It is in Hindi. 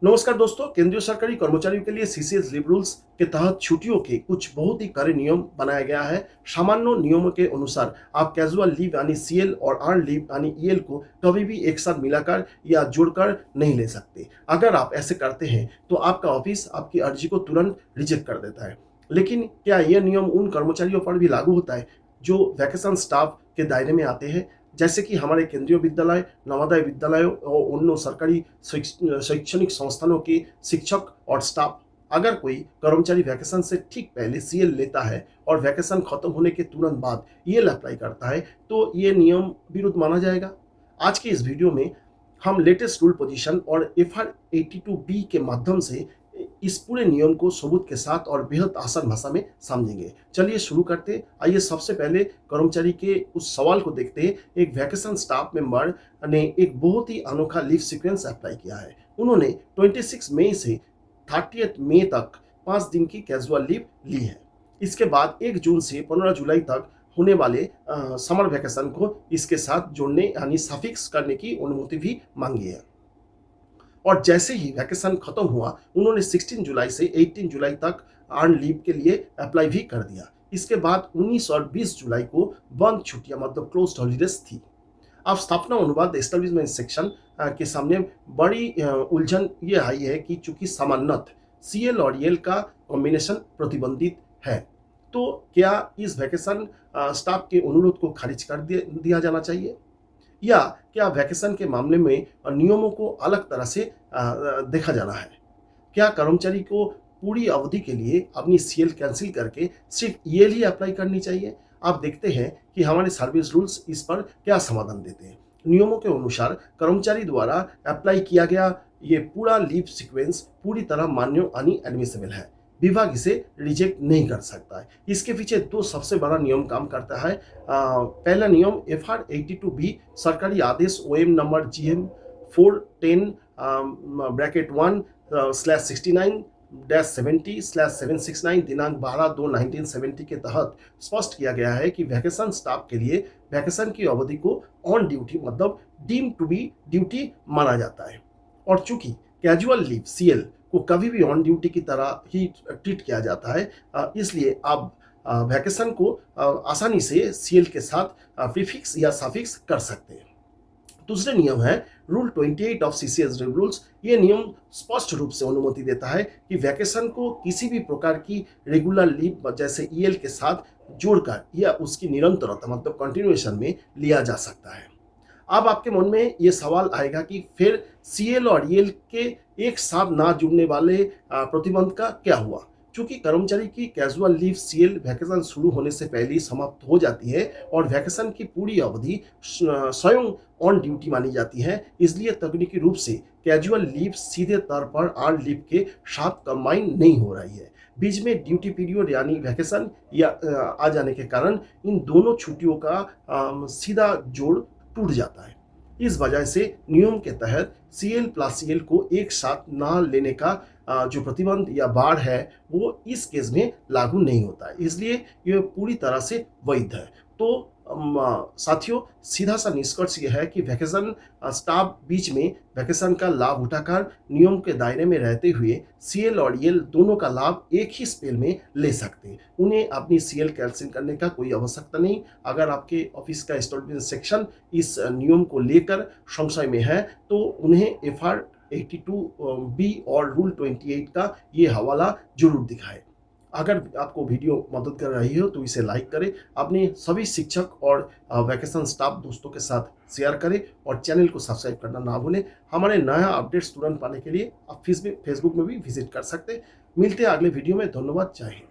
नमस्कार दोस्तों, केंद्रीय सरकारी कर्मचारियों के लिए सीसीएस लीव रूल्स के तहत छुट्टियों के कुछ बहुत ही कड़े नियम बनाया गया है। सामान्य नियमों के अनुसार आप कैजुअल लीव यानी सीएल और अर्न लीव यानी ईएल को कभी भी एक साथ मिलाकर या जोड़कर नहीं ले सकते। अगर आप ऐसे करते हैं तो आपका ऑफिस आपकी अर्जी को तुरंत रिजेक्ट कर देता है। लेकिन क्या यह नियम उन कर्मचारियों पर भी लागू होता है जो वैकेशन स्टाफ के दायरे में आते हैं, जैसे कि हमारे केंद्रीय विद्यालय, नवोदय विद्यालयों और अन्य सरकारी शैक्षणिक संस्थानों के शिक्षक और स्टाफ? अगर कोई कर्मचारी वैकेशन से ठीक पहले सीएल लेता है और वैकेशन खत्म होने के तुरंत बाद ईएल अप्लाई करता है तो ये नियम विरुद्ध माना जाएगा। आज के इस वीडियो में हम लेटेस्ट रूल पोजीशन और एफआर 82B के माध्यम से इस पूरे नियम को सबूत के साथ और बेहद आसान भाषा में समझेंगे। चलिए शुरू करते हैं। आइए सबसे पहले कर्मचारी के उस सवाल को देखते हैं। एक वैकेशन स्टाफ मेंबर ने एक बहुत ही अनोखा लीव सीक्वेंस अप्लाई किया है। उन्होंने 26 मई से 30 मई तक 5 दिन की कैजुअल लीव ली है। इसके बाद 1 जून से 15 जुलाई तक होने वाले समर वैकेशन को इसके साथ जोड़ने यानी सफिक्स करने की अनुमति भी मांगी है। और जैसे ही वैकेशन खत्म हुआ उन्होंने 16 जुलाई से 18 जुलाई तक अर्न लीव के लिए अप्लाई भी कर दिया। इसके बाद 19 और 20 जुलाई को बंद छुट्टियां मतलब क्लोज्ड हॉलीडेज थी। अब स्थापना अनुवाद एस्टेब्लिशमेंट सेक्शन के सामने बड़ी उलझन ये आई है कि चूंकि सामान्यतः सीएल और ईएल का कॉम्बिनेशन प्रतिबंधित है, तो क्या इस वैकेशन स्टाफ के अनुरोध को खारिज कर दिया जाना चाहिए, या क्या वैकेशन के मामले में नियमों को अलग तरह से देखा जाना है? क्या कर्मचारी को पूरी अवधि के लिए अपनी सीएल कैंसिल करके सिर्फ ईएल ही अप्लाई करनी चाहिए? आप देखते हैं कि हमारे सर्विस रूल्स इस पर क्या समाधान देते हैं। नियमों के अनुसार कर्मचारी द्वारा अप्लाई किया गया ये पूरा लीव सीक्वेंस पूरी तरह मान्य यानी एडमिसेबल है। विभाग इसे रिजेक्ट नहीं कर सकता है। इसके पीछे 2 सबसे बड़ा नियम काम करता है। पहला नियम एफआर 82B सरकारी आदेश ओएम नंबर GM 410/1/69-70/769 दिनांक 12/2/1970 के तहत स्पष्ट किया गया है कि वैकेशन स्टाफ के लिए वैकेशन की अवधि को ऑन ड्यूटी मतलब डीम टू बी ड्यूटी माना जाता है। और चूंकि कैजुअल लीव सीएल को कभी भी ऑन ड्यूटी की तरह ही ट्रीट किया जाता है, इसलिए आप वैकेशन को आसानी से सीएल के साथ प्रीफिक्स या सफिक्स कर सकते हैं। दूसरे नियम है रूल 28 ऑफ सीसीएस रूल्स। ये नियम स्पष्ट रूप से अनुमति देता है कि वैकेशन को किसी भी प्रकार की रेगुलर लीव जैसे ईएल के साथ जोड़कर या उसकी निरंतरता मतलब कंटिन्यूएशन में लिया जा सकता है। अब आपके मन में ये सवाल आएगा कि फिर सीएल और ईएल के एक साथ ना जुड़ने वाले प्रतिबंध का क्या हुआ? चूंकि कर्मचारी की कैजुअल लीव सीएल वैकेशन शुरू होने से पहले ही समाप्त हो जाती है और वैकेशन की पूरी अवधि स्वयं ऑन ड्यूटी मानी जाती है, इसलिए तकनीकी रूप से कैजुअल लीव सीधे तौर पर अर्न लीव के साथ कंबाइन नहीं हो रही है। बीच में ड्यूटी पीरियड यानी वैकेशन या आ जाने के कारण इन दोनों छुट्टियों का सीधा जोड़ टूट जाता है। इस वजह से नियम के तहत सीएल प्लस सीएल को एक साथ ना लेने का जो प्रतिबंध या बाड़ है वो इस केस में लागू नहीं होता है, इसलिए यह पूरी तरह से वैध है। तो साथियों, सीधा सा निष्कर्ष यह है कि वैकेशन स्टाफ बीच में वैकेशन का लाभ उठाकर नियम के दायरे में रहते हुए सीएल और ईएल दोनों का लाभ एक ही स्पेल में ले सकते हैं। उन्हें अपनी सीएल कैंसिल करने का कोई आवश्यकता नहीं। अगर आपके ऑफिस का एस्टेब्लिशमेंट सेक्शन इस नियम को लेकर संशय में है तो उन्हें एफआर 82B और रूल 28 का ये हवाला जरूर दिखाए। अगर आपको वीडियो मदद कर रही हो तो इसे लाइक करें, अपने सभी शिक्षक और वैकेशन स्टाफ दोस्तों के साथ शेयर करें और चैनल को सब्सक्राइब करना ना भूलें। हमारे नया अपडेट्स तुरंत पाने के लिए आप फेसबुक में भी विजिट कर सकते हैं। मिलते हैं अगले वीडियो में। धन्यवाद। जय हिंद।